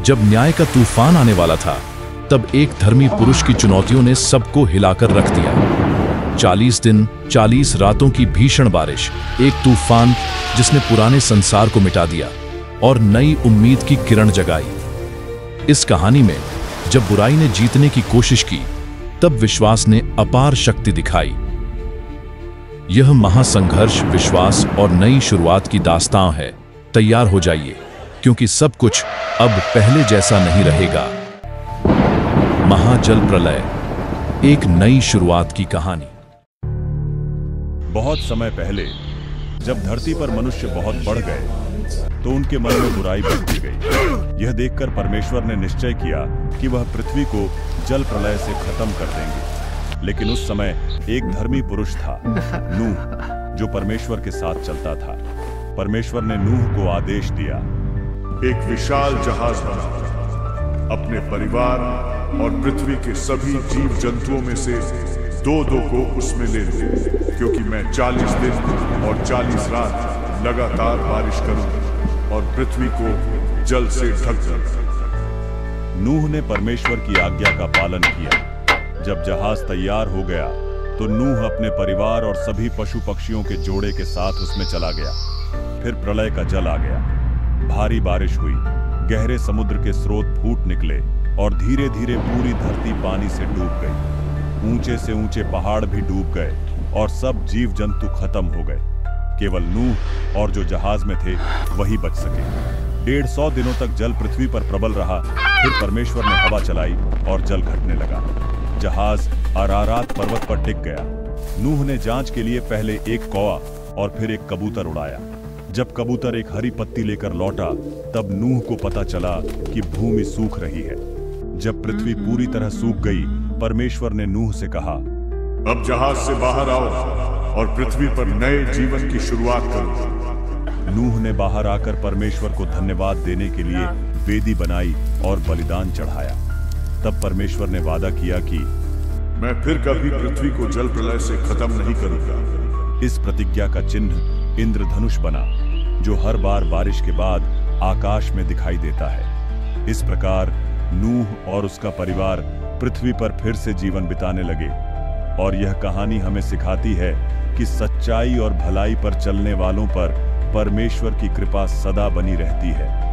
जब न्याय का तूफान आने वाला था, तब एक धर्मी पुरुष की चुनौतियों ने सबको हिलाकर रख दिया। 40 दिन 40 रातों की भीषण बारिश, एक तूफान जिसने पुराने संसार को मिटा दिया और नई उम्मीद की किरण जगाई। इस कहानी में जब बुराई ने जीतने की कोशिश की, तब विश्वास ने अपार शक्ति दिखाई। यह महासंघर्ष, विश्वास और नई शुरुआत की दास्तां है। तैयार हो जाइए, क्योंकि सब कुछ अब पहले जैसा नहीं रहेगा। महाजल प्रलय, एक नई शुरुआत की कहानी। बहुत समय पहले जब धरती पर मनुष्य बहुत बढ़ गए, तो उनके मन में बुराई बढ़ती गई। यह देखकर परमेश्वर ने निश्चय किया कि वह पृथ्वी को जल प्रलय से खत्म कर देंगे। लेकिन उस समय एक धर्मी पुरुष था, नूह, जो परमेश्वर के साथ चलता था। परमेश्वर ने नूह को आदेश दिया, एक विशाल जहाज बना, अपने परिवार और पृथ्वी के सभी जीव जंतुओं में से दो को उसमें ले लो, क्योंकि मैं 40 दिन और 40 रात लगातार बारिश करूंगा और पृथ्वी को जल से ढक दूंगा। नूह ने परमेश्वर की आज्ञा का पालन किया। जब जहाज तैयार हो गया, तो नूह अपने परिवार और सभी पशु पक्षियों के जोड़े के साथ उसमें चला गया। फिर प्रलय का जल आ गया, भारी बारिश हुई, गहरे समुद्र के स्रोत फूट निकले और धीरे धीरे पूरी धरती पानी से डूब गई। ऊंचे से ऊंचे पहाड़ भी डूब गए और सब जीव जंतु खत्म हो गए। केवल नूह और जो जहाज में थे वही बच सके। 150 दिनों तक जल पृथ्वी पर प्रबल रहा। फिर परमेश्वर ने हवा चलाई और जल घटने लगा। जहाज अरारात पर्वत पर टिक गया। नूह ने जांच के लिए पहले एक कौवा और फिर एक कबूतर उड़ाया। जब कबूतर एक हरी पत्ती लेकर लौटा, तब नूह को पता चला कि भूमि सूख रही है। जब पृथ्वी पूरी तरह सूख गई, परमेश्वर ने नूह से कहा, अब जहाज से बाहर आओ और पृथ्वी पर नए जीवन की शुरुआत करो। नूह ने बाहर आकर परमेश्वर को धन्यवाद देने के लिए वेदी बनाई और बलिदान चढ़ाया। तब परमेश्वर ने वादा किया कि मैं फिर कभी पृथ्वी को जल प्रलय से खत्म नहीं करूंगा। इस प्रतिज्ञा का चिन्ह इंद्रधनुष बना, जो हर बार बारिश के बाद आकाश में दिखाई देता है। इस प्रकार नूह और उसका परिवार पृथ्वी पर फिर से जीवन बिताने लगे। और यह कहानी हमें सिखाती है कि सच्चाई और भलाई पर चलने वालों पर परमेश्वर की कृपा सदा बनी रहती है।